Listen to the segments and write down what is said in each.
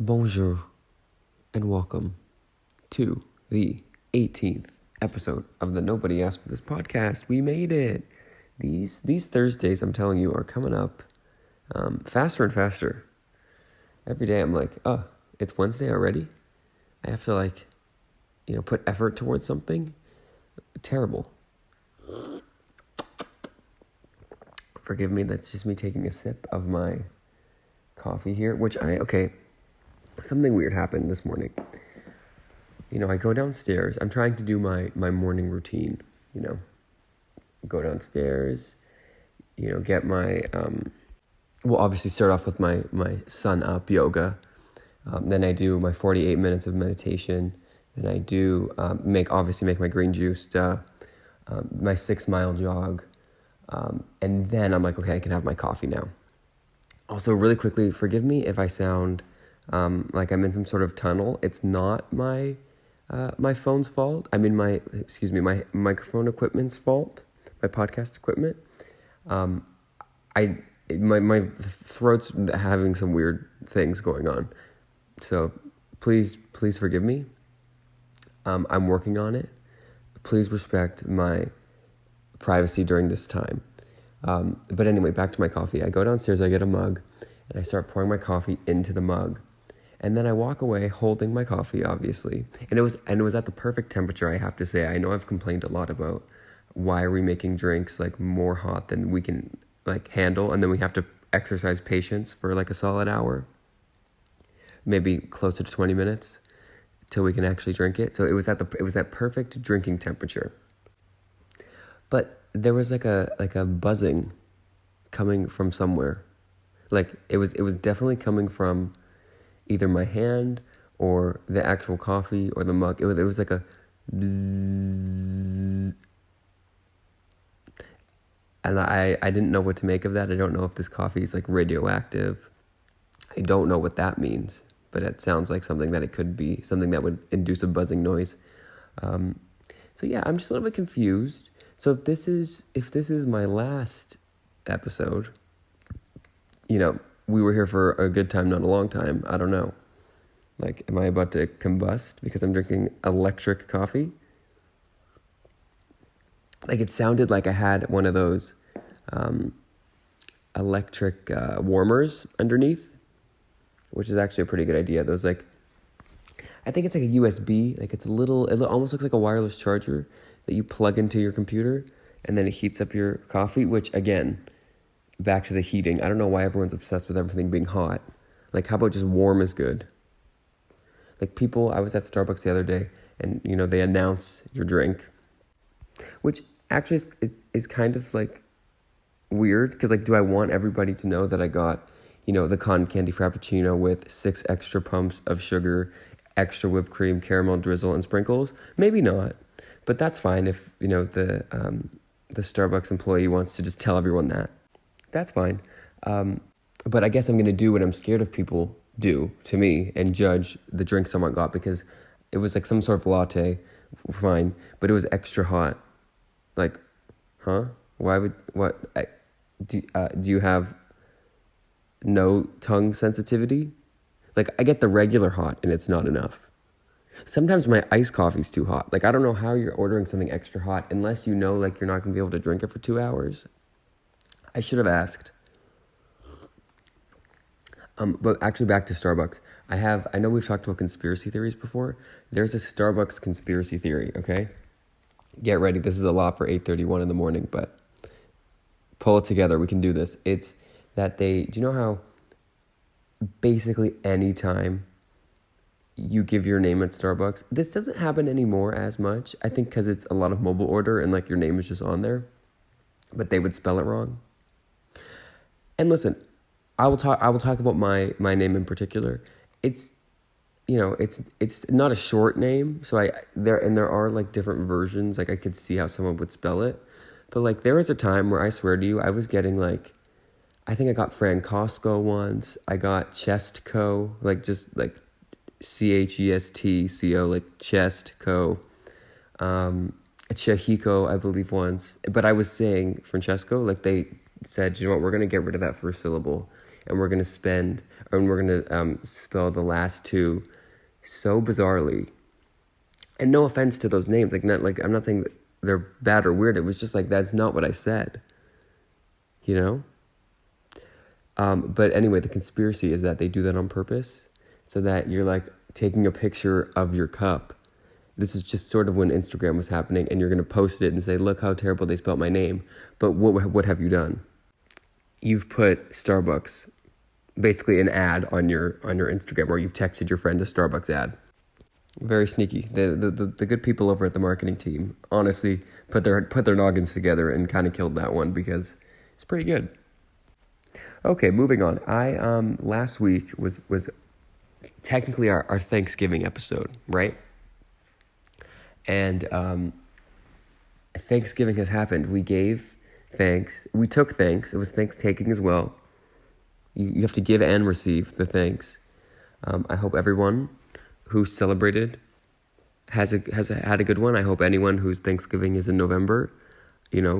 Bonjour and welcome to the 18th episode of the Nobody Asked for This podcast. We made it. These Thursdays, I'm telling you, are coming up faster and faster. Every day I'm like, oh, it's Wednesday already? I have to put effort towards something? Terrible. Forgive me, that's just me taking a sip of my coffee here, something weird happened this morning. I go downstairs. I'm trying to do my morning routine, go downstairs, get my, obviously start off with my sun up yoga. Then I do my 48 minutes of meditation. Then I do make my green juice, my 6-mile jog. And then I'm like, okay, I can have my coffee now. Also, really quickly, forgive me if I sound like I'm in some sort of tunnel. It's not my phone's fault. I mean, my microphone equipment's fault, my podcast equipment. My throat's having some weird things going on. So please forgive me. I'm working on it. Please respect my privacy during this time. But anyway, back to my coffee. I go downstairs, I get a mug, and I start pouring my coffee into the mug. And then I walk away holding my coffee, obviously. And it was at the perfect temperature, I have to say. I know I've complained a lot about why are we making drinks more hot than we can handle, and then we have to exercise patience for a solid hour, maybe closer to 20 minutes till we can actually drink it. So it was that perfect drinking temperature. But there was a buzzing coming from somewhere. It was definitely coming from either my hand or the actual coffee or the mug. It was like a bzzz. And I didn't know what to make of that. I don't know if this coffee is radioactive. I don't know what that means, but it sounds like something that it could be, something that would induce a buzzing noise. So yeah, I'm just a little bit confused. So if this is my last episode, we were here for a good time, not a long time. I don't know. Am I about to combust because I'm drinking electric coffee? It sounded like I had one of those electric warmers underneath, which is actually a pretty good idea. Those I think it's a USB. It's it almost looks like a wireless charger that you plug into your computer, and then it heats up your coffee, which, again, back to the heating. I don't know why everyone's obsessed with everything being hot. How about just warm is good? I was at Starbucks the other day, and, they announce your drink, which actually is kind of, weird, because, do I want everybody to know that I got, the cotton candy Frappuccino with 6 extra pumps of sugar, extra whipped cream, caramel drizzle, and sprinkles? Maybe not. But that's fine if, the Starbucks employee wants to just tell everyone that. That's fine. But I guess I'm going to do what I'm scared of people do to me and judge the drink someone got, because it was some sort of latte, fine, but it was extra hot. Huh? Why would, do you have no tongue sensitivity? I get the regular hot and it's not enough. Sometimes my iced coffee's too hot. I don't know how you're ordering something extra hot unless you're not going to be able to drink it for 2 hours. I should have asked. But actually back to Starbucks. I know we've talked about conspiracy theories before. There's a Starbucks conspiracy theory, okay? Get ready. This is a lot for 8:31 in the morning, but pull it together. We can do this. It's that do you know how basically any time you give your name at Starbucks, this doesn't happen anymore as much, I think, because it's a lot of mobile order and your name is just on there, but they would spell it wrong. And listen, I will talk about my name in particular. It's it's not a short name, so there are different versions. I could see how someone would spell it, but there was a time where I swear to you, I was getting I think I got Francesco once. I got Chestco, Chestco, Chestco. Chihiko, I believe, once. But I was saying Francesco, they said, you know what, we're going to get rid of that first syllable. and we're going to spell the last two so bizarrely. And no offense to those names. I'm not saying that they're bad or weird. It was just like, that's not what I said. You know? But anyway, the conspiracy is that they do that on purpose so that you're like taking a picture of your cup. This is just sort of when Instagram was happening, and you're going to post it and say, look how terrible they spelled my name. But what have you done? You've put Starbucks, basically an ad on your Instagram, or you've texted your friend a Starbucks ad. Very sneaky. The good people over at the marketing team honestly put their noggins together and kind of killed that one because it's pretty good. Okay, moving on. I last week was technically our Thanksgiving episode, right? And Thanksgiving has happened. We gave thanks. We took thanks. It was thanks-taking as well. You have to give and receive the thanks. I hope everyone who celebrated has had a good one. I hope anyone whose Thanksgiving is in November,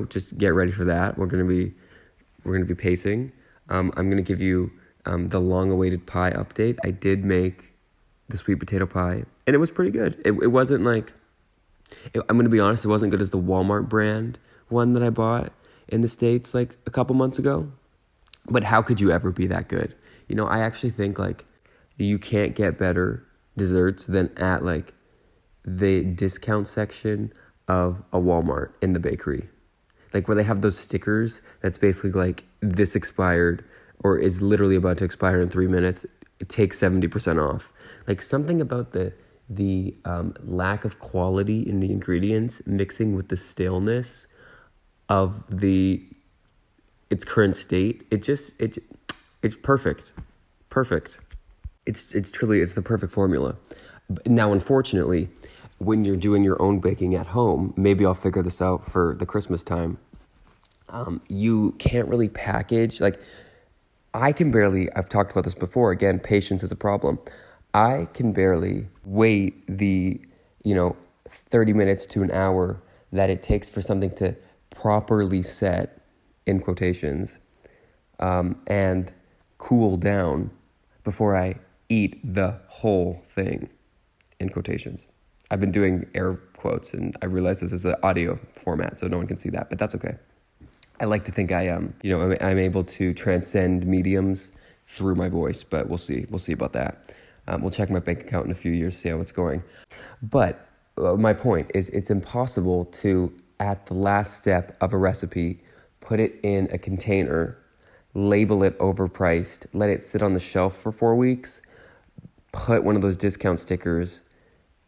just get ready for that. We're gonna be pacing. I'm gonna give you the long-awaited pie update. I did make the sweet potato pie, and it was pretty good. It wasn't like, I'm gonna be honest, it wasn't good as the Walmart brand one that I bought in the States like a couple months ago. But how could you ever be that good? I actually think like you can't get better desserts than at like the discount section of a Walmart in the bakery. Like where they have those stickers that's basically like this expired or is literally about to expire in 3 minutes. It takes 70% off. Like something about the lack of quality in the ingredients mixing with the staleness of its current state. It's perfect. It's truly the perfect formula. Now, unfortunately, when you're doing your own baking at home, maybe I'll figure this out for the Christmas time. You can't really package, like I've talked about this before, again, patience is a problem. I can barely wait the, 30 minutes to an hour that it takes for something to properly set, in quotations, and cool down before I eat the whole thing, in quotations. I've been doing air quotes, and I realize this is an audio format, so no one can see that, but that's okay. I like to think I'm able to transcend mediums through my voice, but we'll see. We'll see about that. We'll check my bank account in a few years, see how it's going. But my point is it's impossible to, at the last step of a recipe, put it in a container, label it overpriced, let it sit on the shelf for 4 weeks, put one of those discount stickers,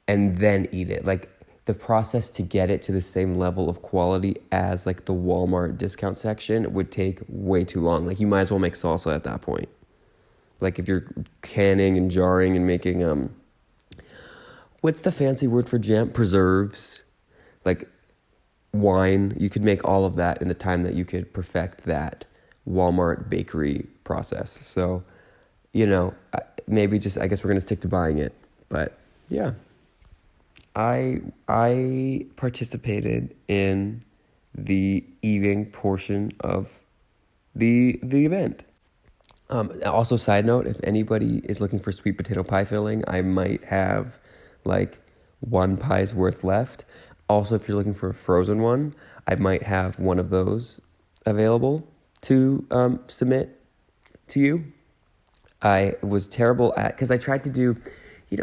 and then eat it. Like the process to get it to the same level of quality as like the Walmart discount section would take way too long. Like you might as well make salsa at that point. Like if you're canning and jarring and making, what's the fancy word for jam? Preserves. Like wine, you could make all of that in the time that you could perfect that Walmart bakery process. So, maybe just, I guess we're going to stick to buying it. But yeah, I participated in the eating portion of the event. Also, side note, if anybody is looking for sweet potato pie filling, I might have like one pie's worth left. Also, if you're looking for a frozen one, I might have one of those available to submit to you. I was terrible because I tried to do,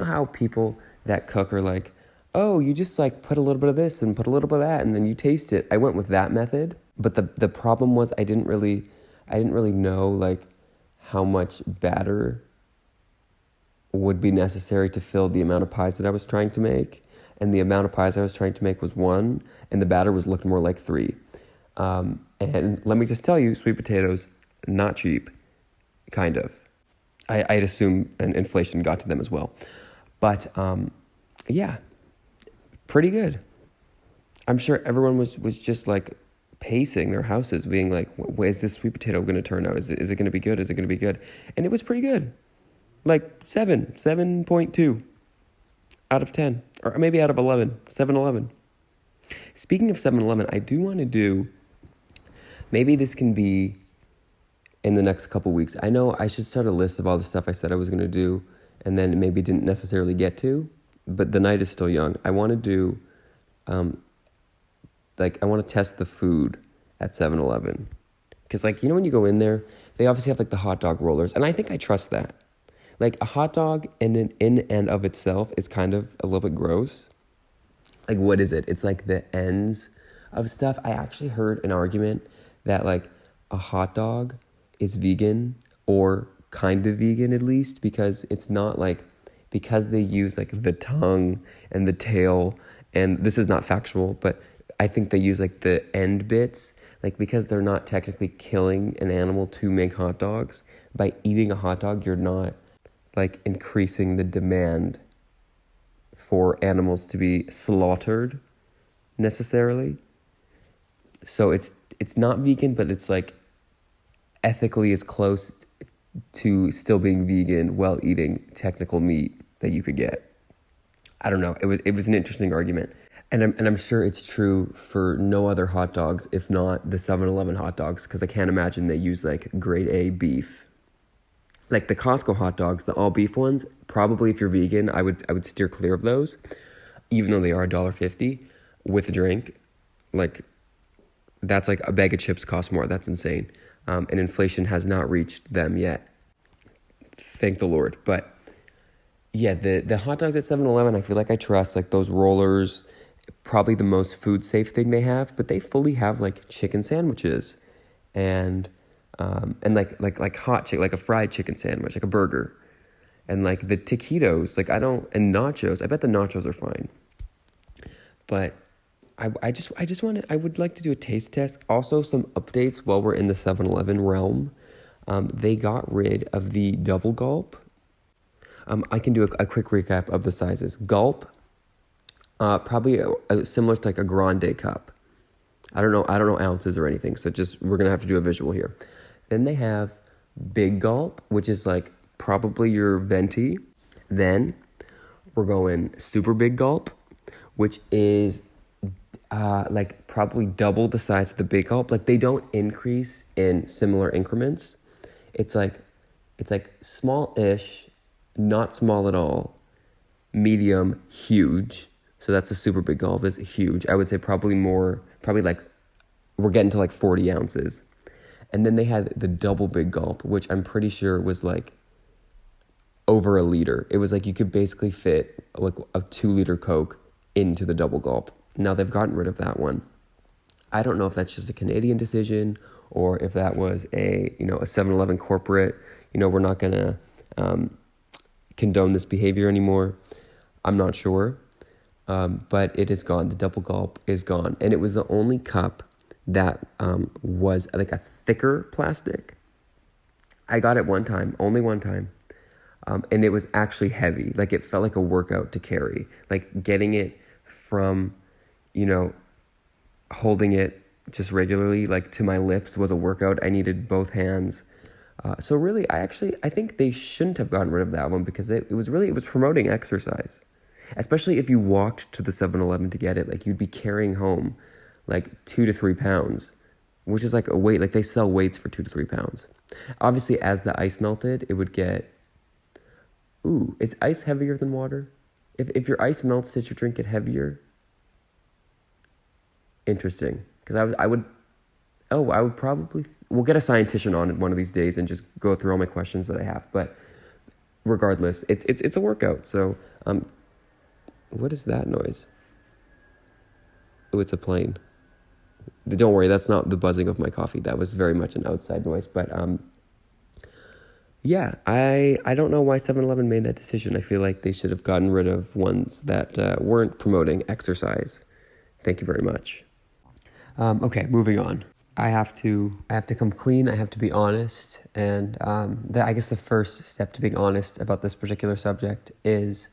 how people that cook are like, oh, you just like put a little bit of this and put a little bit of that and then you taste it. I went with that method, but the problem was I didn't really know like how much batter would be necessary to fill the amount of pies that I was trying to make. And the amount of pies I was trying to make was 1, and the batter was looking more like 3. And let me just tell you, sweet potatoes, not cheap, kind of. I'd assume an inflation got to them as well. But, yeah, pretty good. I'm sure everyone was just like pacing their houses, being like, is this sweet potato going to turn out? Is it going to be good? Is it going to be good? And it was pretty good. Like 7.2 out of 10, or maybe out of 11, 7-Eleven. Speaking of 7-Eleven, I do want to do, maybe this can be in the next couple weeks. I know I should start a list of all the stuff I said I was going to do and then maybe didn't necessarily get to, but the night is still young. I want to do, I want to test the food at 7-Eleven. Because, when you go in there, they obviously have, the hot dog rollers, and I think I trust that. A hot dog in and of itself is kind of a little bit gross. What is it? It's, the ends of stuff. I actually heard an argument that, a hot dog is vegan, or kind of vegan at least, because it's not because they use the tongue and the tail, and this is not factual, but I think they use the end bits, because they're not technically killing an animal to make hot dogs. By eating a hot dog, you're not increasing the demand for animals to be slaughtered necessarily. So it's not vegan, but it's ethically as close to still being vegan while eating technical meat that you could get. I don't know. It was an interesting argument. And I'm sure it's true for no other hot dogs, if not the 7-Eleven hot dogs, because I can't imagine they use grade A beef. The Costco hot dogs, the all beef ones, probably if you're vegan, I would steer clear of those, even though they are $1.50 with a drink. That's a bag of chips costs more. That's insane. And inflation has not reached them yet. Thank the Lord. But yeah, the hot dogs at 7-Eleven, I feel I trust, those rollers, probably the most food safe thing they have, but they fully have chicken sandwiches and hot chicken, a fried chicken sandwich, a burger, and the taquitos, and nachos. I bet the nachos are fine. But I would like to do a taste test. Also, some updates while we're in the 7-Eleven realm. They got rid of the double gulp. I can do a quick recap of the sizes. Gulp, probably similar to a grande cup. I don't know ounces or anything. So we're gonna have to do a visual here. Then they have Big Gulp, which is probably your venti. Then we're going Super Big Gulp, which is probably double the size of the Big Gulp. They don't increase in similar increments. It's small-ish, not small at all, medium, huge. So that's a Super Big Gulp, is huge. I would say probably we're getting to 40 ounces. And then they had the Double Big Gulp, which I'm pretty sure was over a liter. It was you could basically fit a 2-liter Coke into the Double Gulp. Now they've gotten rid of that one. I don't know if that's just a Canadian decision or if that was a 7-Eleven corporate, we're not going to condone this behavior anymore. I'm not sure. But it is gone. The Double Gulp is gone. And it was the only cup that was a thicker plastic. I got it only one time. And it was actually heavy. It felt like a workout to carry. Getting it from, holding it just regularly, to my lips was a workout. I needed both hands. So really, I think they shouldn't have gotten rid of that one because it was promoting exercise. Especially if you walked to the 7-Eleven to get it, you'd be carrying home 2 to 3 pounds, which is a weight. They sell weights for 2 to 3 pounds. Obviously, as the ice melted, it would get. Ooh, is ice heavier than water? If your ice melts, does your drink get heavier? Interesting, because I would probably. We'll get a scientist on it one of these days and just go through all my questions that I have. But regardless, it's a workout. So what is that noise? Oh, it's a plane. Don't worry, that's not the buzzing of my coffee. That was very much an outside noise. But yeah, I don't know why 7-Eleven made that decision. I feel they should have gotten rid of ones that weren't promoting exercise. Thank you very much. Okay, moving on. I have to come clean. I have to be honest. And I guess the first step to being honest about this particular subject is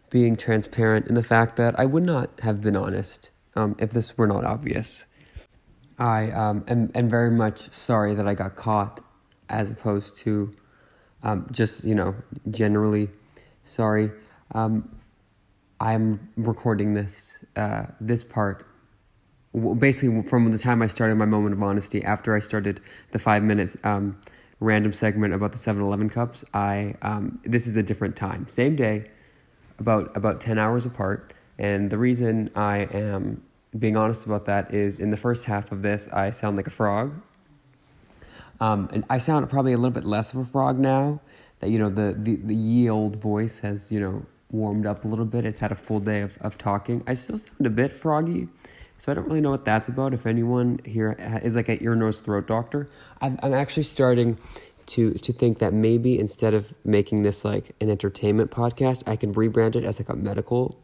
being transparent in the fact that I would not have been honest if this were not obvious. I am very much sorry that I got caught, as opposed to just, generally sorry. I'm recording this part basically from the time I started my moment of honesty, after I started the 5 minutes random segment about the 7-Eleven cups, this is a different time. Same day, about 10 hours apart. And the reason I am being honest about that is in the first half of this, I sound like a frog. And I sound probably a little bit less of a frog now that, the ye old voice has, warmed up a little bit. It's had a full day of talking. I still sound a bit froggy, so I don't really know what that's about. If anyone here is like an ear, nose, throat doctor, I'm actually starting to think that maybe instead of making this like an entertainment podcast, I can rebrand it as like a medical,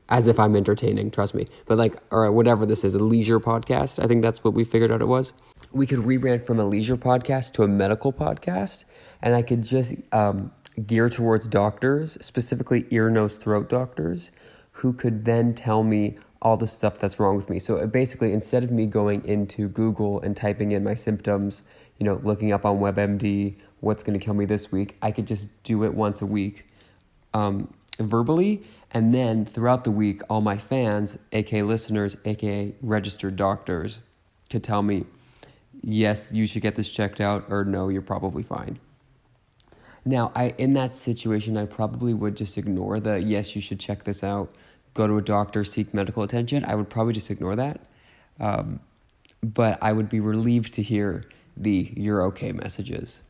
as if I'm entertaining, trust me, but or whatever this is, a leisure podcast. I think that's what we figured out it was. We could rebrand from a leisure podcast to a medical podcast, and I could just gear towards doctors, specifically ear, nose, throat doctors, who could then tell me all the stuff that's wrong with me. So basically, instead of me going into Google and typing in my symptoms, looking up on WebMD, what's going to kill me this week, I could just do it once a week verbally. And then throughout the week, all my fans, aka listeners, aka registered doctors, could tell me, yes, you should get this checked out, or no, you're probably fine. Now, in that situation, I probably would just ignore the, yes, you should check this out, go to a doctor, seek medical attention. I would probably just ignore that. But I would be relieved to hear the you're okay messages.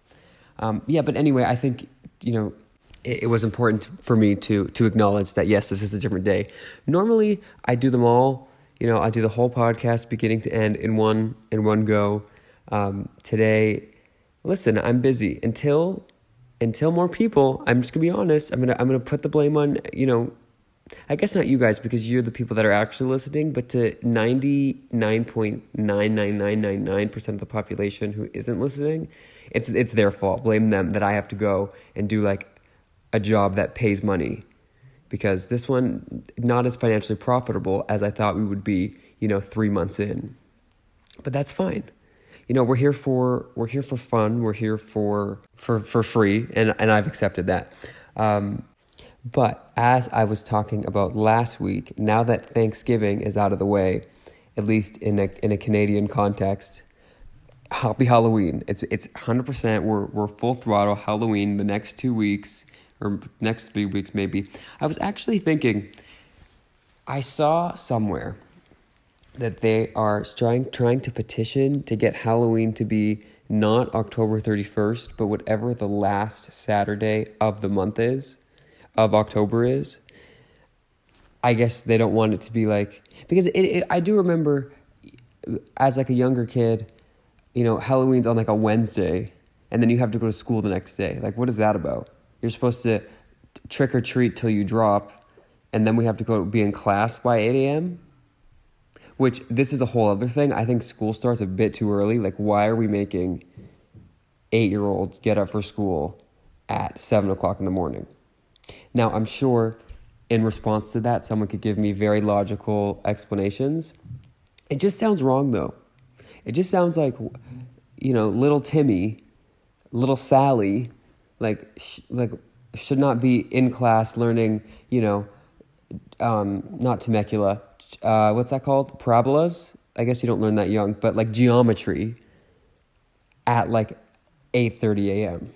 But anyway, I think, it was important for me to acknowledge that, yes, this is a different day. Normally, I do them all. I do the whole podcast beginning to end in one go. Today, listen, I'm busy. Until more people, I'm just gonna be honest. I'm gonna put the blame on, I guess not you guys, because you're the people that are actually listening, but to 99.99999% of the population who isn't listening, it's their fault. Blame them that I have to go and do like a job that pays money, because this one not as financially profitable as I thought we would be, 3 months in. But that's fine. We're here for fun. We're here for free, and I've accepted that. But as I was talking about last week, now that Thanksgiving is out of the way, at least in a Canadian context, happy Halloween. It's 100%. We're full throttle Halloween the next 2 weeks, or next 3 weeks maybe. I was actually thinking, I saw somewhere that they are trying to petition to get Halloween to be not October 31st, but whatever the last Saturday of the month of October is. I guess they don't want it to be like, because I do remember as like a younger kid, Halloween's on like a Wednesday, and then you have to go to school the next day. Like, what is that about? You're supposed to trick or treat till you drop, and then we have to go be in class by 8 a.m., which this is a whole other thing. I think school starts a bit too early. Like, why are we making 8-year-olds get up for school at 7 o'clock in the morning? Now, I'm sure in response to that, someone could give me very logical explanations. It just sounds wrong, though. It just sounds like, little Timmy, little Sally, should not be in class learning, not Temecula, what's that called? Parabolas? I guess you don't learn that young, but like geometry at like 8:30 a.m.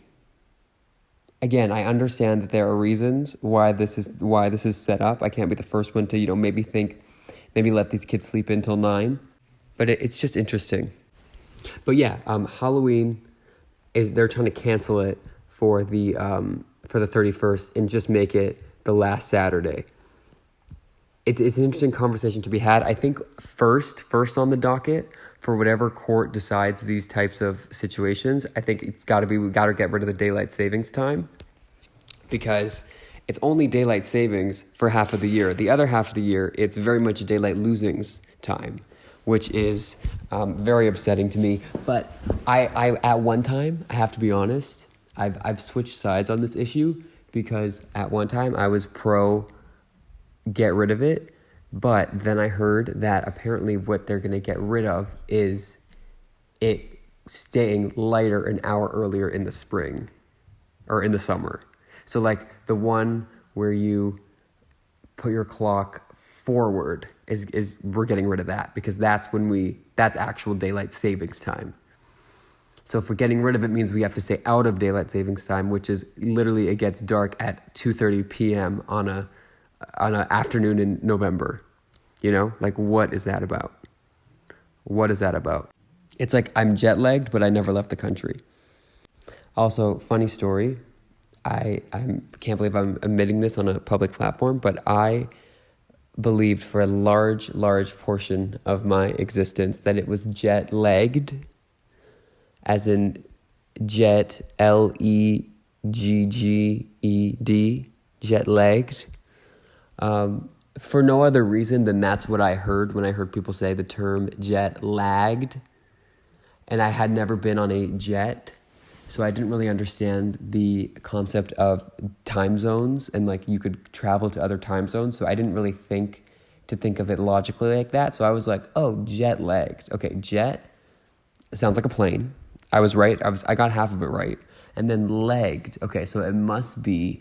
Again, I understand that there are reasons why this is set up. I can't be the first one to, maybe let these kids sleep until 9, but it's just interesting. But yeah, Halloween they're trying to cancel it for the 31st and just make it the last Saturday. It's an interesting conversation to be had. I think first on the docket for whatever court decides these types of situations, I think we got to get rid of the daylight savings time, because it's only daylight savings for half of the year. The other half of the year, it's very much daylight losings time, which is very upsetting to me. But I at one time, I have to be honest, I've switched sides on this issue, because at one time I was pro get rid of it, but then I heard that apparently what they're going to get rid of is it staying lighter an hour earlier in the spring or in the summer. So like the one where you put your clock forward is we're getting rid of that, because that's actual daylight savings time. So for getting rid of it means we have to stay out of daylight savings time, which is literally, it gets dark at 2:30 p.m. on a afternoon in November. Like, what is that about? What is that about? It's like I'm jet lagged, but I never left the country. Also, funny story. I can't believe I'm admitting this on a public platform, but I believed for a large portion of my existence that it was jet lagged, as in jet, Legged, jet lagged. For no other reason than that's what I heard when I heard people say the term jet lagged. And I had never been on a jet, so I didn't really understand the concept of time zones and like you could travel to other time zones. So I didn't really think of it logically like that. So I was like, oh, jet lagged. Okay, jet sounds like a plane. I was right. I got half of it right. And then legged. Okay, so it must be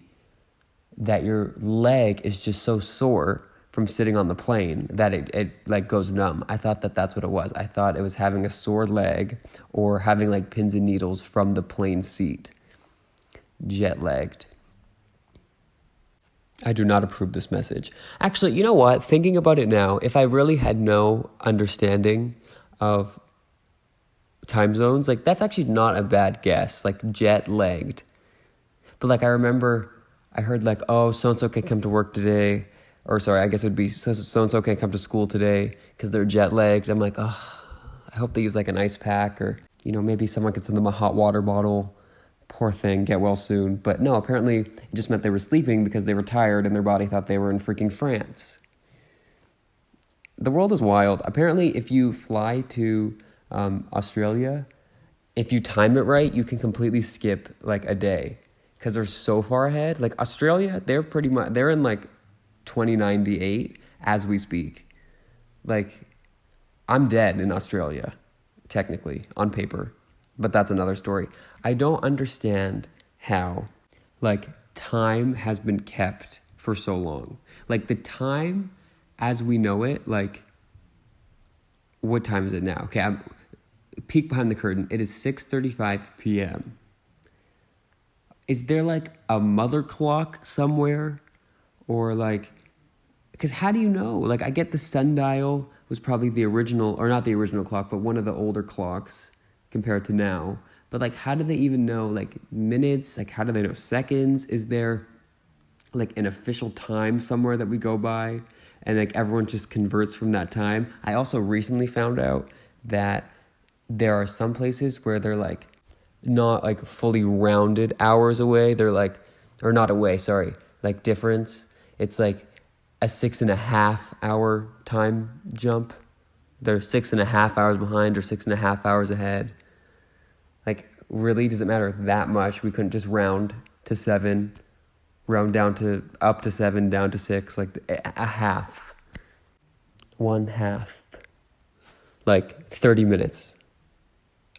that your leg is just so sore from sitting on the plane that it like goes numb. I thought that that's what it was. I thought it was having a sore leg or having like pins and needles from the plane seat. Jet lagged. I do not approve this message. Actually, you know what? Thinking about it now, if I really had no understanding of time zones, like that's actually not a bad guess, like jet lagged. But like I remember I heard like, oh, so-and-so can't come to work today. Or sorry, I guess it would be so-and-so can't come to school today because they're jet lagged. I'm like, oh, I hope they use like an ice pack or, maybe someone could send them a hot water bottle. Poor thing, get well soon. But no, apparently it just meant they were sleeping because they were tired and their body thought they were in freaking France. The world is wild. Apparently, if you fly to Australia, if you time it right, you can completely skip like a day because they're so far ahead. Like Australia, they're in like 2098 as we speak. Like I'm dead in Australia, technically, on paper. But that's another story. I don't understand how, like, time has been kept for so long. Like, the time as we know it, like, what time is it now? Okay, I'm peek behind the curtain. It is 6:35 p.m. Is there, like, a mother clock somewhere? Or, like, because how do you know? Like, I get the sundial was probably the original, or not the original clock, but one of the older clocks compared to now. But like, how do they even know like minutes? Like, how do they know seconds? Is there like an official time somewhere that we go by and like everyone just converts from that time? I also recently found out that there are some places where they're like not like fully rounded hours away. They're like, or not away, sorry, like difference. It's like a 6.5 hour time jump. They're 6.5 hours behind or 6.5 hours ahead. Like, really, does it matter that much? We couldn't just round to 7, round down to up to 7, down to 6, like a half. 1/2. Like 30 minutes.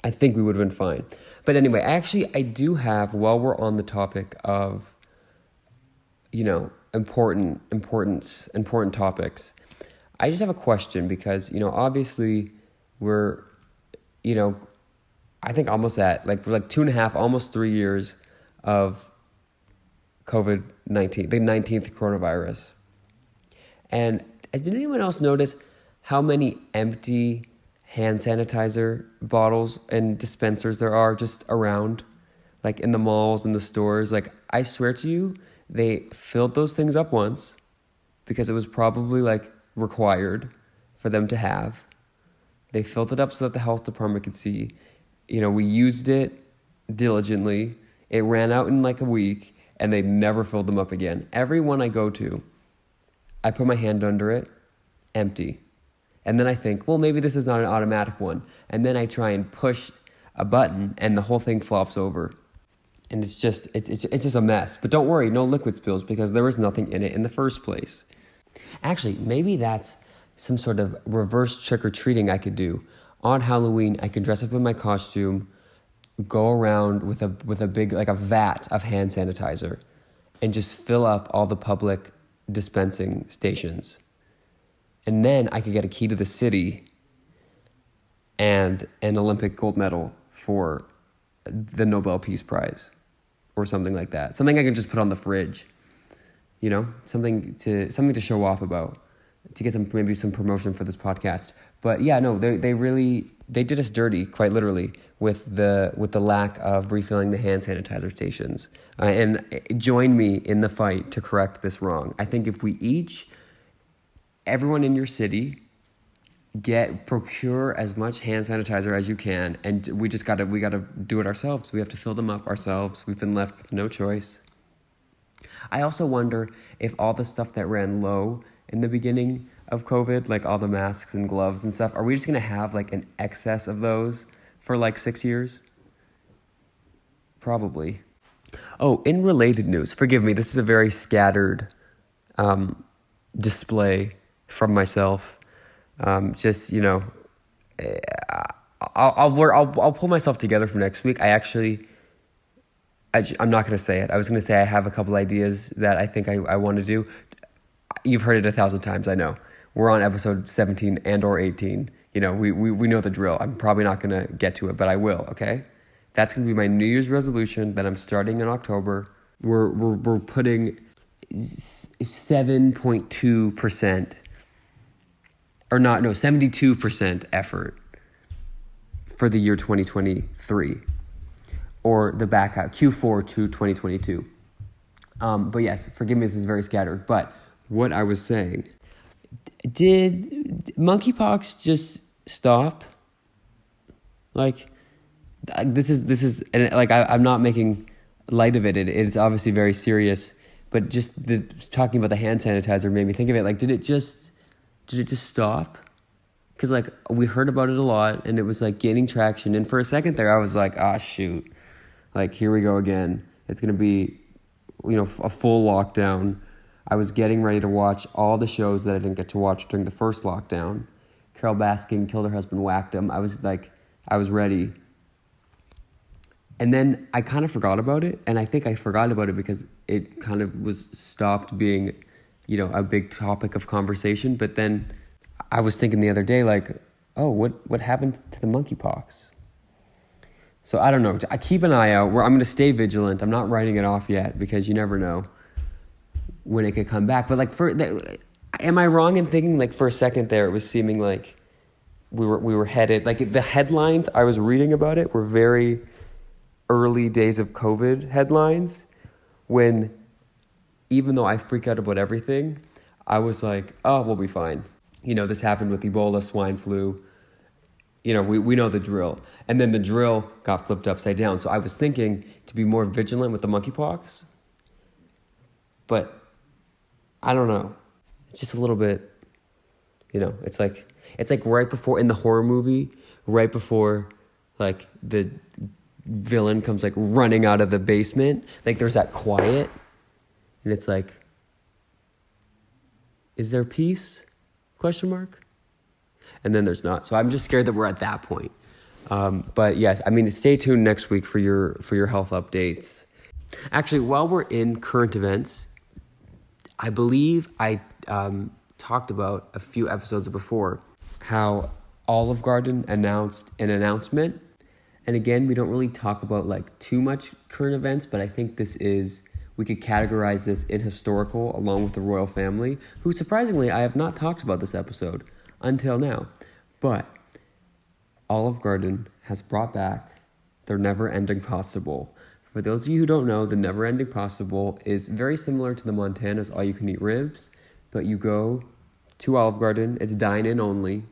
I think we would have been fine. But anyway, I do have, while we're on the topic of, important topics, I just have a question because, obviously we're, I think almost at like, for like 2.5, almost 3 years of COVID-19, the 19th coronavirus. And did anyone else notice how many empty hand sanitizer bottles and dispensers there are just around, like in the malls and the stores? Like, I swear to you, they filled those things up once because it was probably like required for them to have. They filled it up so that the health department could see. We used it diligently. It ran out in like a week and they never filled them up again. Every one I go to, I put my hand under it, empty. And then I think, well, maybe this is not an automatic one. And then I try and push a button and the whole thing flops over. And it's just a mess. But don't worry, no liquid spills because there was nothing in it in the first place. Actually, maybe that's some sort of reverse trick-or-treating I could do. On Halloween, I could dress up in my costume, go around with a big, like a vat of hand sanitizer, and just fill up all the public dispensing stations. And then I could get a key to the city and an Olympic gold medal for the Nobel Peace Prize or something like that. Something I can just put on the fridge, something to show off about, to get maybe some promotion for this podcast. But yeah, no, they did us dirty, quite literally, with the lack of refilling the hand sanitizer stations. And join me in the fight to correct this wrong. I think if we everyone in your city, procure as much hand sanitizer as you can, and we gotta do it ourselves. We have to fill them up ourselves. We've been left with no choice. I also wonder if all the stuff that ran low in the beginning of COVID, like all the masks and gloves and stuff, are we just gonna have like an excess of those for like 6 years? Probably. Oh, in related news, forgive me, this is a very scattered display from myself. I'll pull myself together for next week. I'm not going to say it. I was going to say I have a couple ideas that I think I want to do. You've heard it 1,000 times, I know. We're on episode 17 and or 18. We know the drill. I'm probably not going to get to it, but I will, okay? That's going to be my New Year's resolution that I'm starting in October. We're putting 7.2%, 72% effort for the year 2023, or the back out, Q4 to 2022. But yes, forgive me, this is very scattered. But what I was saying, did monkeypox just stop? Like, this is, and like I'm not making light of it. It's obviously very serious. But just talking about the hand sanitizer made me think of it. Like, did it just stop? Because like we heard about it a lot, and it was like gaining traction. And for a second there, I was like, shoot, like here we go again. It's gonna be, a full lockdown. I was getting ready to watch all the shows that I didn't get to watch during the first lockdown. Carol Baskin killed her husband, whacked him. I was ready. And then I kind of forgot about it, and I think I forgot about it because it kind of was stopped being, a big topic of conversation. But then I was thinking the other day, like, oh, what happened to the monkeypox? So I don't know. I keep an eye out. I'm going to stay vigilant. I'm not writing it off yet because you never know when it could come back. But like, am I wrong in thinking like for a second there, it was seeming like we were headed, like the headlines I was reading about it were very early days of COVID headlines, when even though I freak out about everything, I was like, oh, we'll be fine. This happened with Ebola, swine flu. We know the drill. And then the drill got flipped upside down. So I was thinking to be more vigilant with the monkeypox. But I don't know. It's just a little bit, it's like right before, in the horror movie, right before like the villain comes like running out of the basement, like there's that quiet, and it's like, is there peace? ? And then there's not. So I'm just scared that we're at that point. But yeah, stay tuned next week for your health updates. Actually, while we're in current events, I believe I talked about a few episodes before how Olive Garden announced an announcement. And again, we don't really talk about like too much current events, but I think we could categorize this in historical along with the royal family, who surprisingly I have not talked about this episode until now. But Olive Garden has brought back their never-ending pasta bowl. For those of you who don't know, the never-ending pasta bowl is very similar to the Montana's all-you-can-eat ribs, but you go to Olive Garden, it's dine-in only,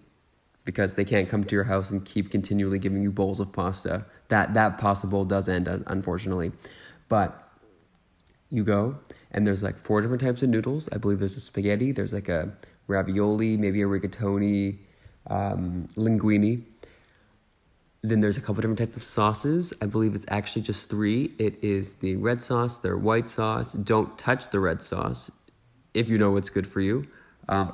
because they can't come to your house and keep continually giving you bowls of pasta. That pasta bowl does end, unfortunately. But you go, and there's like 4 different types of noodles. I believe there's a spaghetti, there's like a ravioli, maybe a rigatoni, linguine. Then there's a couple different types of sauces. I believe it's actually just 3. It is the red sauce, their white sauce. Don't touch the red sauce if you know what's good for you.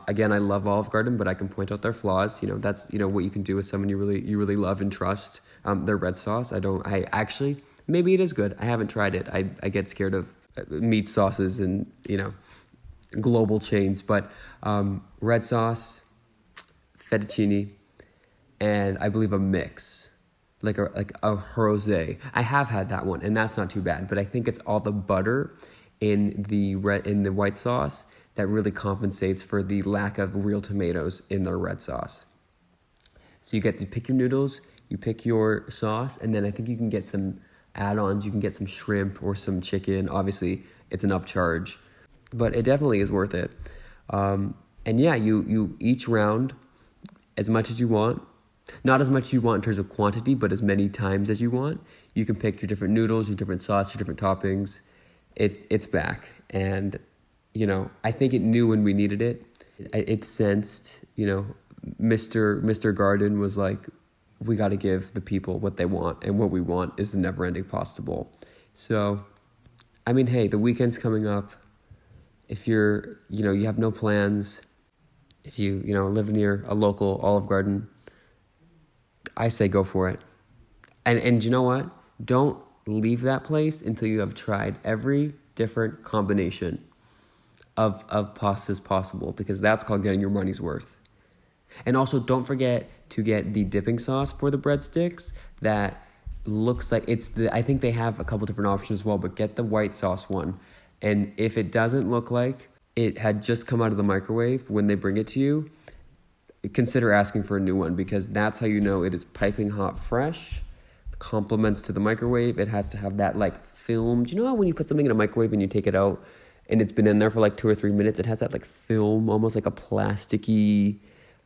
Again, I love Olive Garden, but I can point out their flaws. That's what you can do with someone you really love and trust. Their red sauce, maybe it is good. I haven't tried it. I get scared of meat sauces and global chains, but red sauce, fettuccine, and I believe a mix, a rosé. I have had that one, and that's not too bad. But I think it's all the butter in the white sauce that really compensates for the lack of real tomatoes in their red sauce. So you get to pick your noodles, you pick your sauce, and then I think you can get some add-ons. You can get some shrimp or some chicken. Obviously, it's an upcharge, but it definitely is worth it. And yeah, you each round as much as you want. Not as much as you want in terms of quantity, but as many times as you want. You can pick your different noodles, your different sauce, your different toppings. It's back. And, I think it knew when we needed it. It sensed, Mr. Garden was like, we got to give the people what they want. And what we want is the never-ending pasta bowl. So, hey, the weekend's coming up. If you're, you have no plans, if you, live near a local Olive Garden, I say go for it. And you know what? Don't leave that place until you have tried every different combination of pastas possible, because that's called getting your money's worth. And also, don't forget to get the dipping sauce for the breadsticks that looks like I think they have a couple different options as well, but get the white sauce one. And if it doesn't look like it had just come out of the microwave when they bring it to you, consider asking for a new one, because that's how you know it is piping hot fresh. Compliments to the microwave. It has to have that film. Do you know how when you put something in a microwave and you take it out and it's been in there for 2 or 3 minutes, it has that film, almost like a plasticky,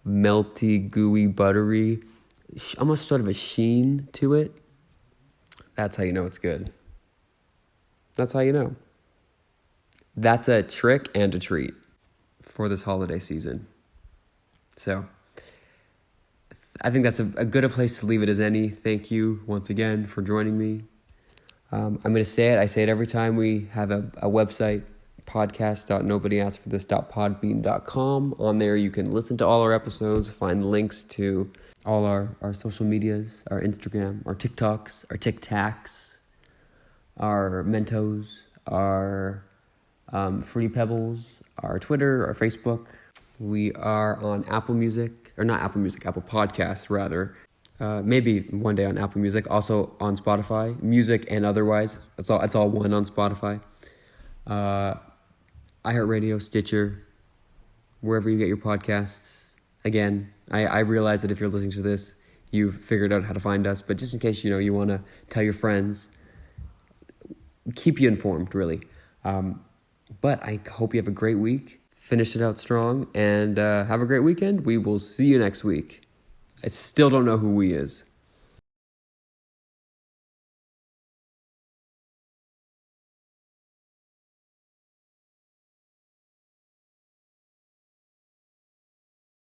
melty, gooey, buttery, almost sort of a sheen to it. That's how you know it's good. That's how you know. That's a trick and a treat for this holiday season. So I think that's a good a place to leave it as any. Thank you once again for joining me. I'm going to say it. I say it every time we have a website, podcast.nobodyaskforthis.podbean.com. On there you can listen to all our episodes, find links to all our social medias, our Instagram, our TikToks, our TikTaks, our Mentos, our Fruity Pebbles, our Twitter, our Facebook. We are on Apple Podcasts rather. Maybe one day on Apple Music, also on Spotify, music and otherwise. It's all one on Spotify. iHeartRadio, Stitcher, wherever you get your podcasts. Again, I realize that if you're listening to this, you've figured out how to find us, but just in case you want to tell your friends, keep you informed, really. But I hope you have a great week. Finish it out strong, and have a great weekend. We will see you next week. I still don't know who we is.